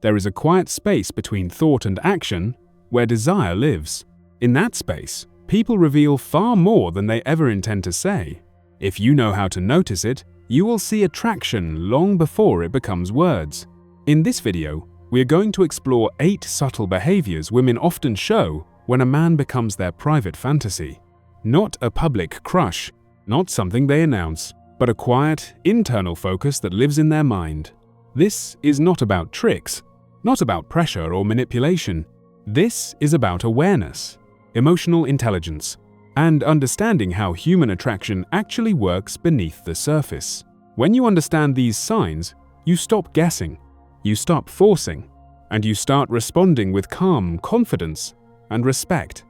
There is a quiet space between thought and action where desire lives. In that space, people reveal far more than they ever intend to say. If you know how to notice it, you will see attraction long before it becomes words. In this video, we are going to explore 8 subtle behaviors women often show when a man becomes their private fantasy. Not a public crush, not something they announce, but a quiet, internal focus that lives in their mind. This is not about tricks, not about pressure or manipulation. This is about awareness, emotional intelligence, and understanding how human attraction actually works beneath the surface. When you understand these signs, you stop guessing, you stop forcing, and you start responding with calm confidence and respect.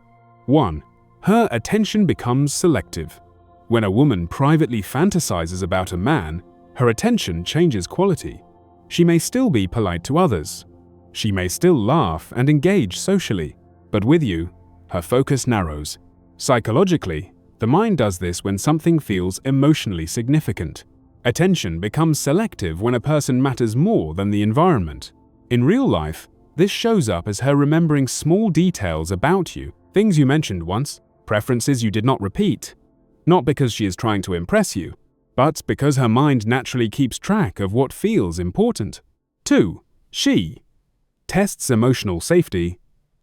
1. Her attention becomes selective. When a woman privately fantasizes about a man, her attention changes quality. She may still be polite to others. She may still laugh and engage socially, but with you, her focus narrows. Psychologically, the mind does this when something feels emotionally significant. Attention becomes selective when a person matters more than the environment. In real life, this shows up as her remembering small details about you, things you mentioned once, preferences you did not repeat. Not because she is trying to impress you, but because her mind naturally keeps track of what feels important. 2. She tests emotional safety,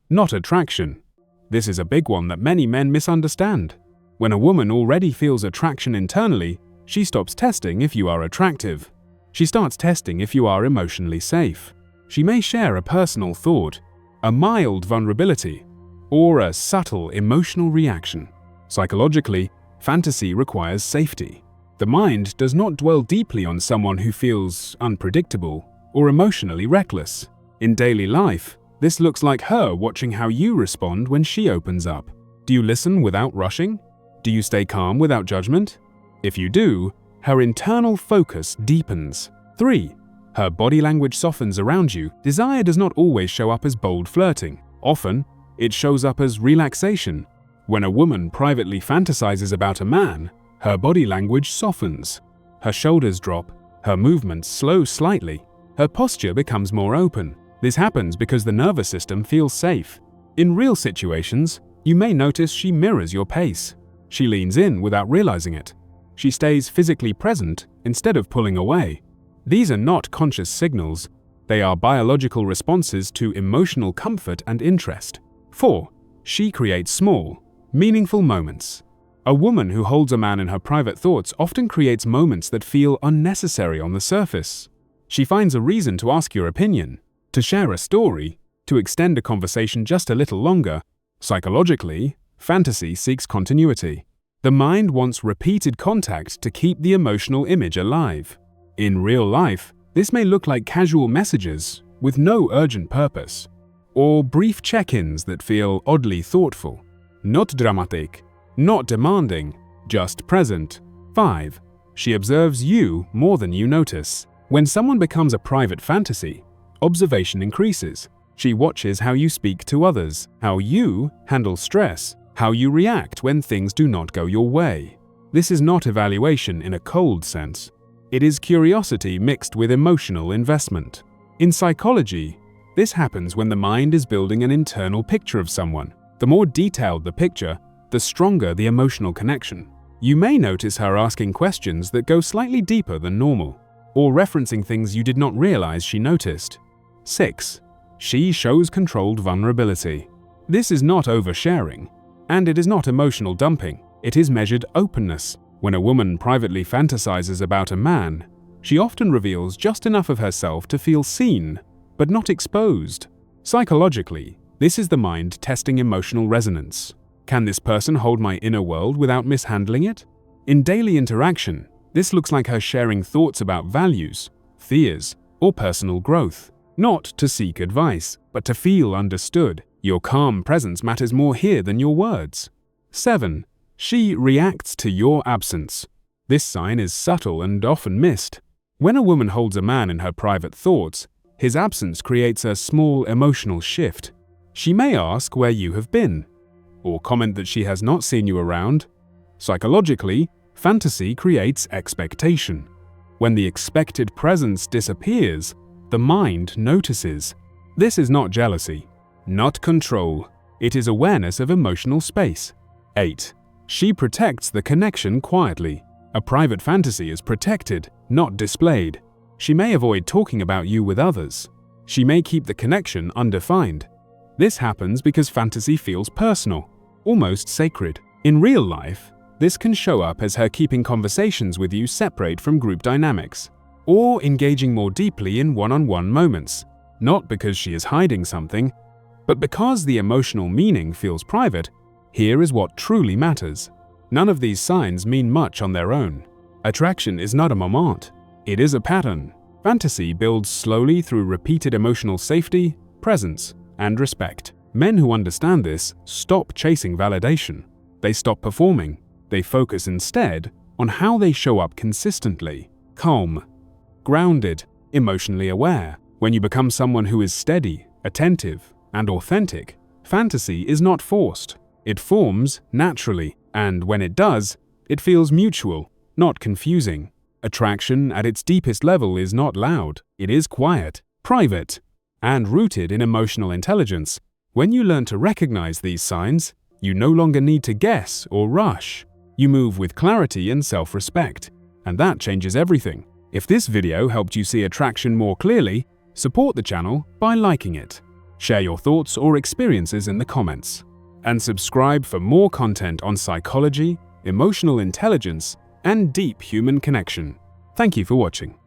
not attraction. This is a big one that many men misunderstand. When a woman already feels attraction internally, she stops testing if you are attractive. She starts testing if you are emotionally safe. She may share a personal thought, a mild vulnerability, or a subtle emotional reaction. Psychologically, fantasy requires safety. The mind does not dwell deeply on someone who feels unpredictable or emotionally reckless. In daily life, this looks like her watching how you respond when she opens up. Do you listen without rushing? Do you stay calm without judgment? If you do, her internal focus deepens. 3. Her body language softens around you. Desire does not always show up as bold flirting. Often, it shows up as relaxation. When a woman privately fantasizes about a man, her body language softens. Her shoulders drop, her movements slow slightly, her posture becomes more open. This happens because the nervous system feels safe. In real situations, you may notice she mirrors your pace. She leans in without realizing it. She stays physically present instead of pulling away. These are not conscious signals. They are biological responses to emotional comfort and interest. 4. She creates small, meaningful moments. A woman who holds a man in her private thoughts often creates moments that feel unnecessary on the surface. She finds a reason to ask your opinion, to share a story, to extend a conversation just a little longer. Psychologically, fantasy seeks continuity. The mind wants repeated contact to keep the emotional image alive. In real life, this may look like casual messages with no urgent purpose, or brief check-ins that feel oddly thoughtful. Not dramatic, not demanding, just present. 5. She observes you more than you notice. When someone becomes a private fantasy, observation increases. She watches how you speak to others, how you handle stress, how you react when things do not go your way. This is not evaluation in a cold sense. It is curiosity mixed with emotional investment. In psychology, this happens when the mind is building an internal picture of someone. The more detailed the picture, the stronger the emotional connection. You may notice her asking questions that go slightly deeper than normal, or referencing things you did not realize she noticed. 6. She shows controlled vulnerability. This is not oversharing, and it is not emotional dumping. It is measured openness. When a woman privately fantasizes about a man, she often reveals just enough of herself to feel seen, but not exposed. Psychologically, this is the mind testing emotional resonance. Can this person hold my inner world without mishandling it? In daily interaction, this looks like her sharing thoughts about values, fears, or personal growth. Not to seek advice, but to feel understood. Your calm presence matters more here than your words. 7. She reacts to your absence. This sign is subtle and often missed. When a woman holds a man in her private thoughts, his absence creates a small emotional shift. She may ask where you have been, or comment that she has not seen you around. Psychologically, fantasy creates expectation. When the expected presence disappears, The mind notices. This is not jealousy, not control. It is awareness of emotional space. 8. She protects the connection quietly. A private fantasy is protected, not displayed. She may avoid talking about you with others. She may keep the connection undefined. This happens because fantasy feels personal, almost sacred. In real life, this can show up as her keeping conversations with you separate from group dynamics, or engaging more deeply in one-on-one moments, not because she is hiding something, but because the emotional meaning feels private. Here is what truly matters. None of these signs mean much on their own. Attraction is not a moment. It is a pattern. Fantasy builds slowly through repeated emotional safety, presence, and respect. Men who understand this stop chasing validation. They stop performing. They focus instead on how they show up consistently. Calm, grounded, emotionally aware. When you become someone who is steady, attentive, and authentic, fantasy is not forced. It forms naturally, and when it does, it feels mutual, not confusing. Attraction at its deepest level is not loud. It is quiet, private, and rooted in emotional intelligence. When you learn to recognize these signs, you no longer need to guess or rush. You move with clarity and self-respect, and that changes everything. If this video helped you see attraction more clearly, support the channel by liking it. Share your thoughts or experiences in the comments. And subscribe for more content on psychology, emotional intelligence, and deep human connection. Thank you for watching.